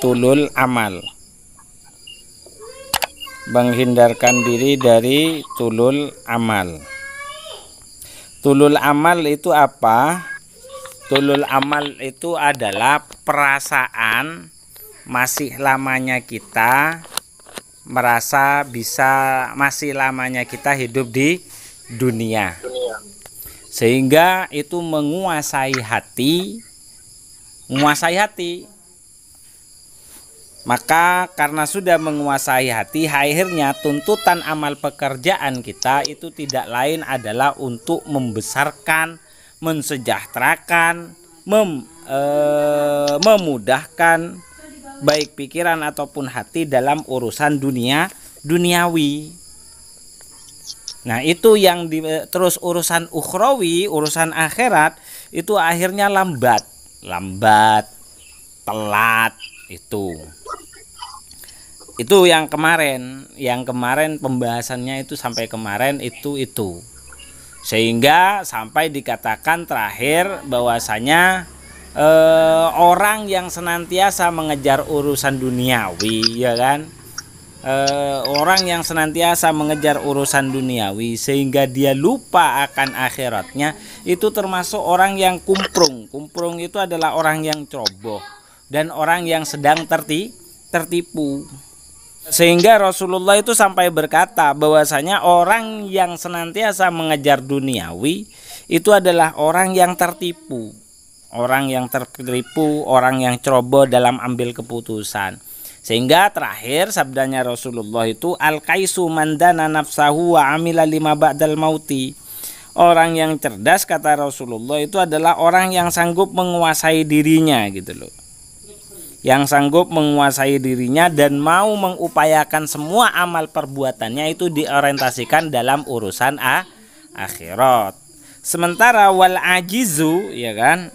tulul amal. Menghindarkan diri dari tulul amal. Tulul amal itu apa? Tulul amal itu adalah perasaan masih lamanya kita merasa bisa masih lamanya kita hidup di dunia. Sehingga itu menguasai hati. Maka karena sudah menguasai hati, akhirnya tuntutan amal pekerjaan kita itu tidak lain adalah untuk membesarkan, mensejahterakan, memudahkan baik pikiran ataupun hati dalam urusan duniawi. Nah, itu yang terus urusan ukhrawi, urusan akhirat itu akhirnya lambat, telat itu. Itu yang kemarin pembahasannya itu sampai kemarin itu. Sehingga sampai dikatakan terakhir bahwasanya orang yang senantiasa mengejar urusan duniawi, ya kan? Orang yang senantiasa mengejar urusan duniawi sehingga dia lupa akan akhiratnya, itu termasuk orang yang kumprung. Kumprung itu adalah orang yang ceroboh dan orang yang sedang tertipu. Sehingga Rasulullah itu sampai berkata bahwasanya orang yang senantiasa mengejar duniawi itu adalah orang yang tertipu. Orang yang tertipu, orang yang ceroboh dalam ambil keputusan. Sehingga terakhir sabdanya Rasulullah itu al-kaisu mandana nafsahu wa amila lima ba'dal mauti. Orang yang cerdas kata Rasulullah itu adalah orang yang sanggup menguasai dirinya gitu loh. Yang sanggup menguasai dirinya dan mau mengupayakan semua amal perbuatannya itu diorientasikan dalam urusan akhirat. Sementara wal ajizu, ya kan,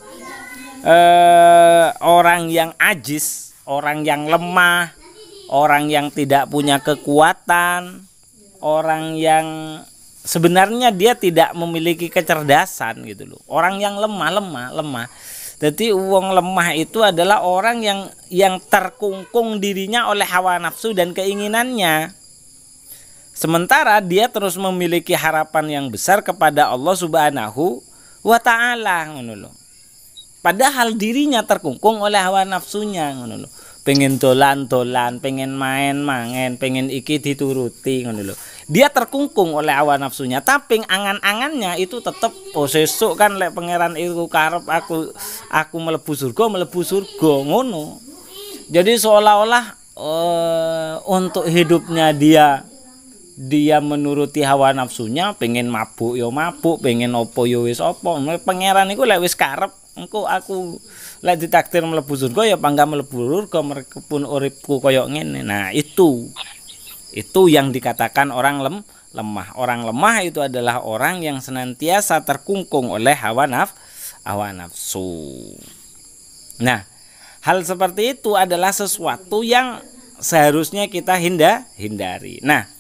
orang yang ajiz, orang yang lemah, orang yang tidak punya kekuatan, orang yang sebenarnya dia tidak memiliki kecerdasan gitu loh. Orang yang lemah. Jadi wong lemah itu adalah orang yang terkungkung dirinya oleh hawa nafsu dan keinginannya. Sementara dia terus memiliki harapan yang besar kepada Allah Subhanahu wa taala ngono lho. Padahal dirinya terkungkung oleh hawa nafsunya ngono lho. Pengen dolan-dolan, pengen main-main, pengen iki dituruti ngono lho. Dia terkungkung oleh hawa nafsunya, tapi angan-angannya itu tetap sesuk kan lek pangeran itu karep aku mlebu surga ngono. Jadi seolah-olah untuk hidupnya dia menuruti hawa nafsunya, pengen mabuk yo mabuk, pengen opo yo wis opo. Pangeran iku lek wis karep engko aku lek ditakdir mlebu surga ya pangga mlebu surga merkepun uripku koyo ngene. Nah, itu yang dikatakan orang lemah. Orang lemah itu adalah orang yang senantiasa terkungkung oleh hawa nafsu. Nah, hal seperti itu adalah sesuatu yang seharusnya kita hindari. Nah,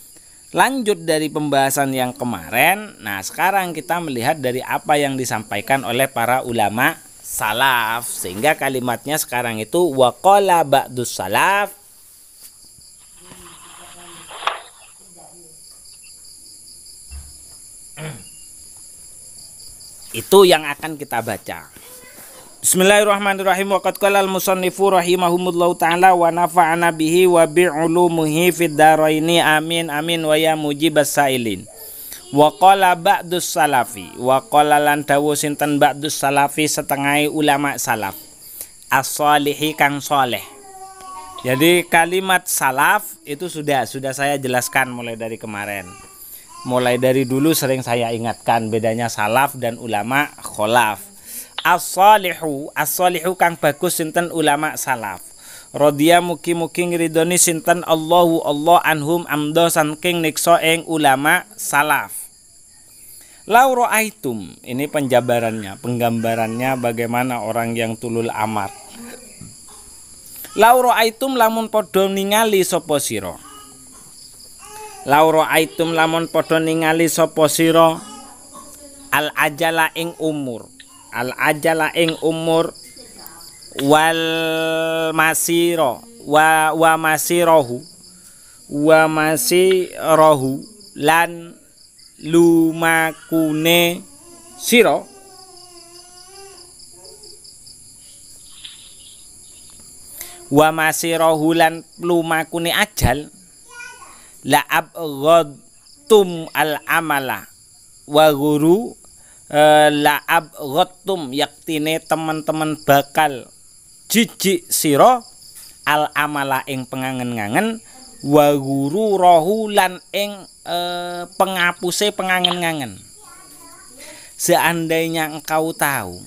lanjut dari pembahasan yang kemarin. Nah, sekarang kita melihat dari apa yang disampaikan oleh para ulama salaf. Sehingga kalimatnya sekarang itu waqala ba'dus salaf. Itu yang akan kita baca. Bismillahirrahmanirrahim. Waqad qala al-musannifu rahimahumullahu ta'ala wa nafa'ana bihi wa bi'ulumihi fid dharaini amin amin wa ya mujibas sailin. Wa qala ba'dus salafi wa qala lan dawu sinten ba'dus salafi setengah ulama salaf as-salihi kang soleh. Jadi kalimat salaf itu sudah saya jelaskan mulai dari kemarin. Mulai dari dulu sering saya ingatkan bedanya salaf dan ulama kholaf. As-salihu kang bagus sinten ulama salaf. Radhiya mugi-mugi ngridoni sinten Allah anhum amdo saking niksa ing ulama salaf. Lau ra'aitum, ini penjabarannya, penggambarannya bagaimana orang yang tulul amal. Lau ra'aitum lamun padha ningali sapa sira. Lauro aitum lamun padha ningali sapa sira al ajala ing umur wal masira wa masirahu lan lumakune sira wa masirahu lan lumakune ajal la abghadtum al amala wa guru la abghadtum yaktine teman-teman bakal jijik sira al amala ing pengangen-ngangen wa guru rohu lan ing pengapuse pengangen-ngangen. Seandainya engkau tahu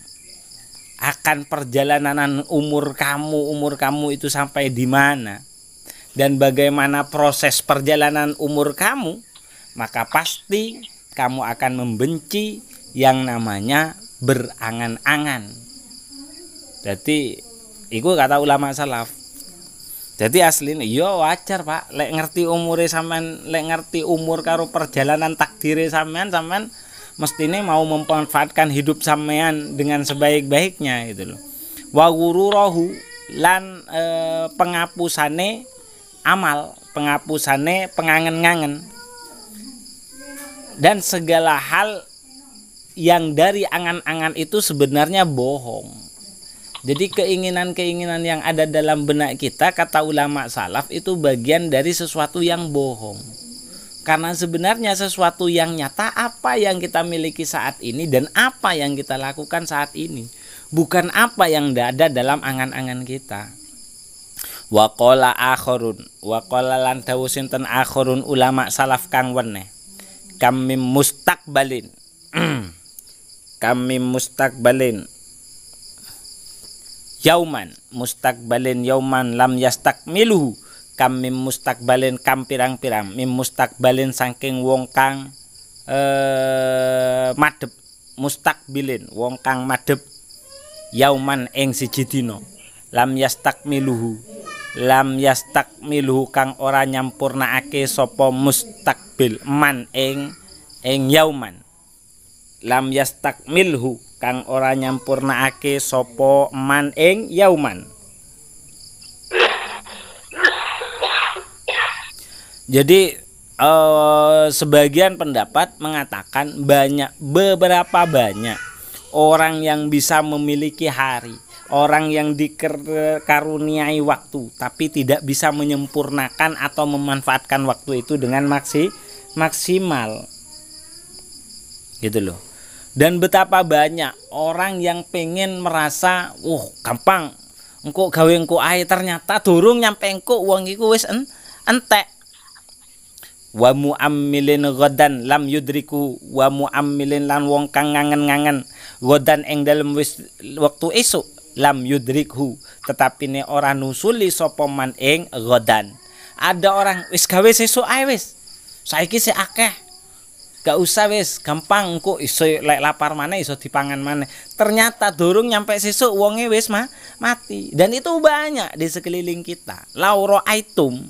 akan perjalanan umur kamu itu sampai di mana dan bagaimana proses perjalanan umur kamu, maka pasti kamu akan membenci yang namanya berangan-angan. Jadi itu kata ulama salaf. Jadi aslinya yo wajar Pak, lek ngerti umure sampean, lek ngerti umur karo perjalanan takdire sampean mestine mau memanfaatkan hidup sampean dengan sebaik-baiknya gitu loh. Wa gururahu lan penghapusane amal, penghapusane pengangen-ngangen. Dan segala hal yang dari angan-angan itu sebenarnya bohong. Jadi keinginan-keinginan yang ada dalam benak kita, kata ulama salaf, itu bagian dari sesuatu yang bohong. Karena sebenarnya sesuatu yang nyata apa yang kita miliki saat ini dan apa yang kita lakukan saat ini, bukan apa yang ada dalam angan-angan kita. Wa qala akharun, wa qala lan dawuh sinten akharun ulama salaf kang weneh. Kami mustaqbalin. Kami mustaqbalin. Yauman mustaqbalin yauman lam yastakmiluhu. Kam mim mustakbalin kam pirang-pirang mim mustakbalin saking wong kang madhep, mustakbilin wong kang madhep yauman ing siji dina lam yastakmiluhu kang ora nyampurnaake sapa mustakbil man ing yauman lam yastakmilhu kang ora nyampurnaake sapa man ing yauman. Jadi sebagian pendapat mengatakan beberapa banyak orang yang bisa memiliki hari, orang yang dikaruniai waktu tapi tidak bisa menyempurnakan atau memanfaatkan waktu itu dengan maksimal. Gitu loh. Dan betapa banyak orang yang pengen merasa, gampang, engko gawe engko ae, ternyata durung nyampe engko wong iku wis entek. Wa mu'ammilin ghadan lam yudriku, wa mu'ammilin lan wong kang ngangen-ngangen ghadan ing dalem wis wektu esuk lam yudrikhu, tetapi ne ora nusuli sapa man ing ghadan. Ada orang wis gawe sesuk ae wis, saiki sik akeh, gak usah wis, gampang engko iso lek lapar maneh iso dipangan maneh. Ternyata durung nyampe sesuk wonge wis mati. Dan itu banyak di sekeliling kita. Lauro aitum,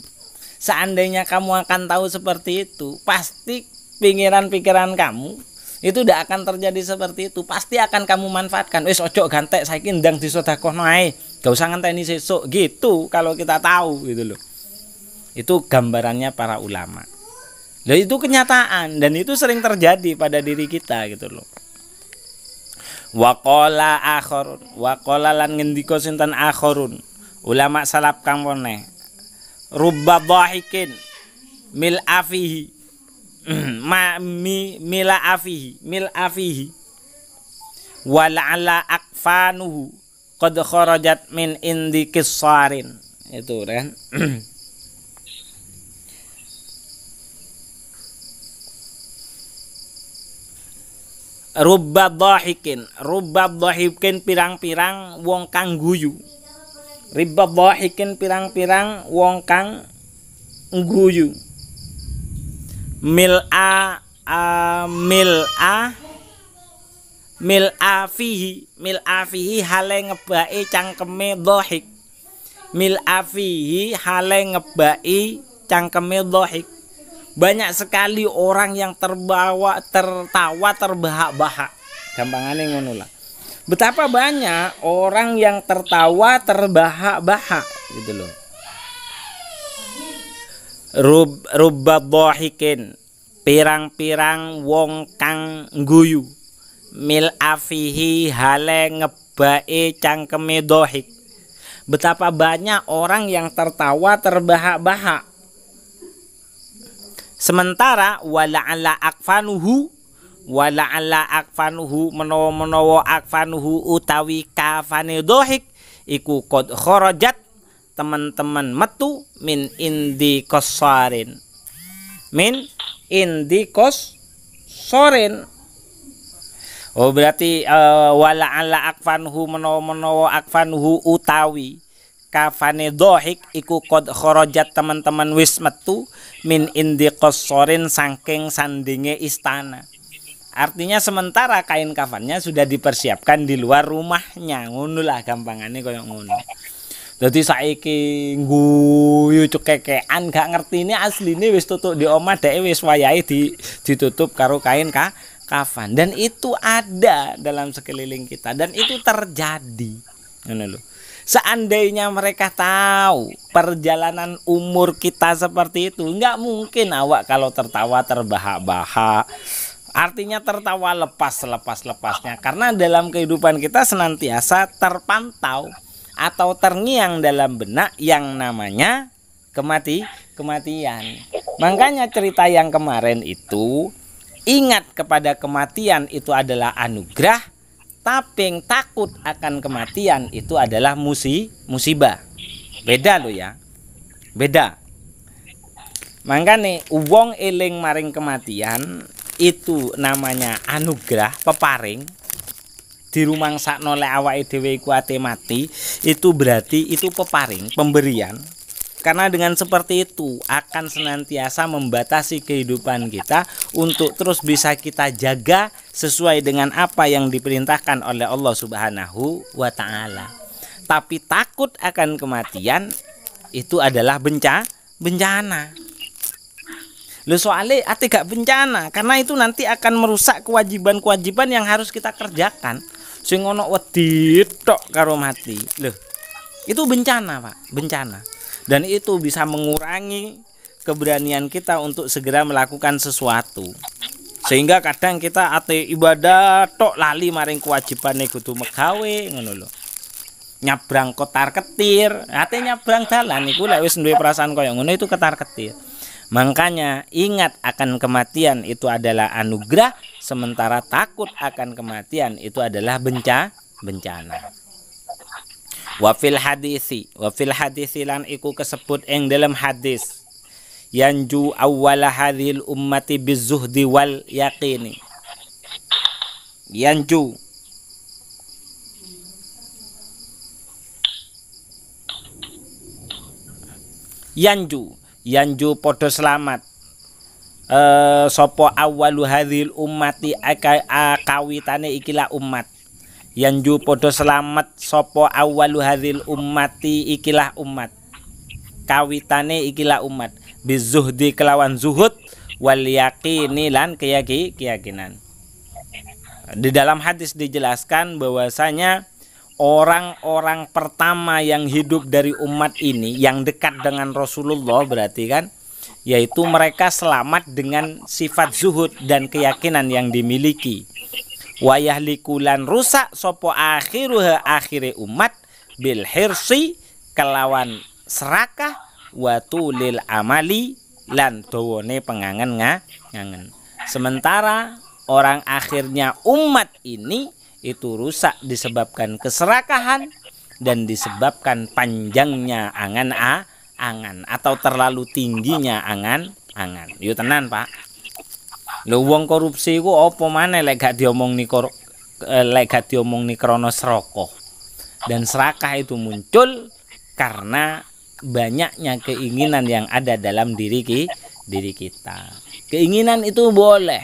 seandainya kamu akan tahu seperti itu, pasti pikiran-pikiran kamu itu tidak akan terjadi seperti itu. Pasti akan kamu manfaatkan. Wis ojo gantek saiki ndang disedekahno ae. Gak usah ngenteni sesuk gitu kalau kita tahu gitu loh. Itu gambarannya para ulama. Lah itu kenyataan dan itu sering terjadi pada diri kita gitu loh. Waqala akharun, waqala lan ngendika sinten akharun, ulama salaf kang meneh. Rubba dhahikin mil afihi mil afihi wala ala akfanuhu qad kharajat min indi kissarin. Itu kan. Rubba dhahikin pirang-pirang wong kang guyu. Ribba dhahikin pirang-pirang wong kang guyu. Mil'a fihi hale ngebaki cangkeme dhahik. Mil'a fihi hale ngebaki cangkeme dhahik. Banyak sekali orang yang tertawa terbahak-bahak. Gampangane ngono lah. Betapa banyak orang yang tertawa terbahak-bahak gitu loh. Rubba dhahikin, pirang-pirang wong kang guyu, mil afihi hale ngebae cangkeme dhahik. Betapa banyak orang yang tertawa terbahak-bahak. Sementara wala'ala akfanuhu menawa akfanuhu utawi kafane dhahik iku qad kharajat, teman-teman metu min indi qassarin. Min indi qassarin. Oh berarti wala'ala akfanuhu menawa akfanuhu utawi kafane dhahik iku qad kharajat, teman-teman wis metu min indi qassarin saking sandinge istana. Artinya sementara kain kafannya sudah dipersiapkan di luar rumahnya. Ngono lah gampangane koyo ngono. Dadi saiki guyu cekekean gak ngertine asline wis tutuk di omah dhek wis wayahe ditutup karo kain kafan, dan itu ada dalam sekeliling kita dan itu terjadi. Ngono lho. Seandainya mereka tahu perjalanan umur kita seperti itu, nggak mungkin awak kalau tertawa terbahak-bahak. Artinya tertawa lepas-lepasnya. Karena dalam kehidupan kita senantiasa terpantau atau terngiang dalam benak yang namanya kematian. Makanya cerita yang kemarin itu, ingat kepada kematian itu adalah anugerah. Tapi takut akan kematian itu adalah musibah. Beda lo ya. Beda. Makanya wong eling maring kematian itu namanya anugerah, peparing. Dirumangsakno lek awake dhewe iku ate mati, itu berarti itu peparing, pemberian. Karena dengan seperti itu akan senantiasa membatasi kehidupan kita untuk terus bisa kita jaga sesuai dengan apa yang diperintahkan oleh Allah Subhanahu wa Ta'ala. Tapi takut akan kematian itu adalah bencana. Loh soalnya ate gak bencana, karena itu nanti akan merusak kewajiban-kewajiban yang harus kita kerjakan. Sing ono wedi tok karo mati. Loh, itu bencana, Pak, bencana. Dan itu bisa mengurangi keberanian kita untuk segera melakukan sesuatu. Sehingga kadang kita ate ibadah tok lali maring kewajibane kudu megawe ngono lho. Nyabrang ketar-ketir, ate nyabrang dalan iku lek wis duwe perasaan kaya ngono itu ketar-ketir. Makanya ingat akan kematian itu adalah anugerah, sementara takut akan kematian itu adalah bencana. Wafil hadisi lan iku kesebut ing dalam hadis yanju awwala hadhil ummati bizuhdi wal yaqini. Yanju podo selamat sapa awwalu hadhil ummati akawitane ikilah umat. Yanju podo selamat sopo awalu hadhil ummati ikilah umat, kawitane ikilah umat, bizuhdi kelawan zuhud, wal yaqini lan keyakinan. Di dalam hadis dijelaskan bahwasanya orang-orang pertama yang hidup dari umat ini yang dekat dengan Rasulullah berarti kan, yaitu mereka selamat dengan sifat zuhud dan keyakinan yang dimiliki. Wayahlikulan rusak sopo akhiruha akhire umat bil hirsi kelawan serakah watulil amali lan dawane pengangen ngangen. Sementara orang akhirnya umat ini itu rusak disebabkan keserakahan dan disebabkan panjangnya angan atau terlalu tingginya angan. Yo tenan, Pak. Lho wong korupsi iku apa maneh lek gak diomongni krana sraka. Dan serakah itu muncul karena banyaknya keinginan yang ada dalam diri kita. Keinginan itu boleh,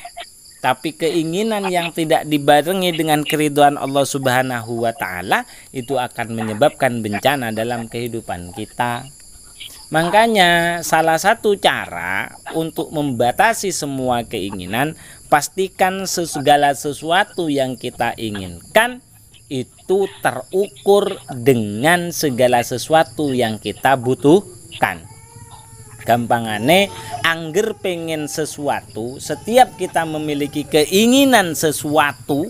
tapi keinginan yang tidak dibarengi dengan keridhaan Allah Subhanahu wa Ta'ala itu akan menyebabkan bencana dalam kehidupan kita. Makanya salah satu cara untuk membatasi semua keinginan, pastikan segala sesuatu yang kita inginkan itu terukur dengan segala sesuatu yang kita butuhkan. Gampangane, angger pengen sesuatu, setiap kita memiliki keinginan sesuatu,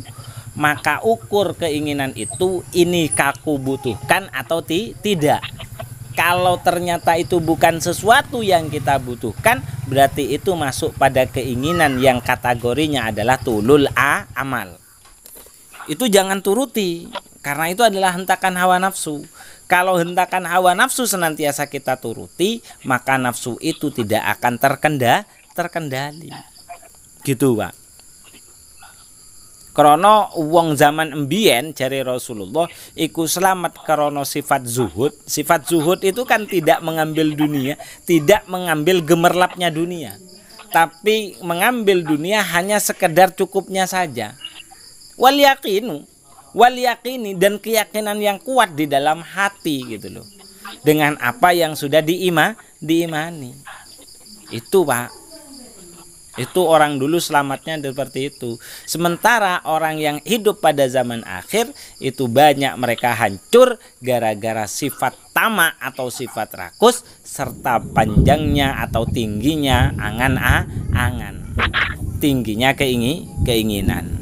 maka ukur keinginan itu, ini kaku butuhkan atau tidak. Kalau ternyata itu bukan sesuatu yang kita butuhkan, berarti itu masuk pada keinginan yang kategorinya adalah tulul amal. Itu jangan turuti, karena itu adalah hentakan hawa nafsu. Kalau hentakan hawa nafsu senantiasa kita turuti, maka nafsu itu tidak akan terkendali. Gitu, Pak. Krana wong zaman embien jare Rasulullah iku selamat karena sifat zuhud. Sifat zuhud itu kan tidak mengambil dunia, tidak mengambil gemerlapnya dunia, tapi mengambil dunia hanya sekedar cukupnya saja. Wal yakini dan keyakinan yang kuat di dalam hati gitu loh, dengan apa yang sudah diimani. Itu, Pak, itu orang dulu selamatnya seperti itu. Sementara orang yang hidup pada zaman akhir itu banyak mereka hancur gara-gara sifat tamak atau sifat rakus, serta panjangnya atau tingginya angan-angan, tingginya keinginan.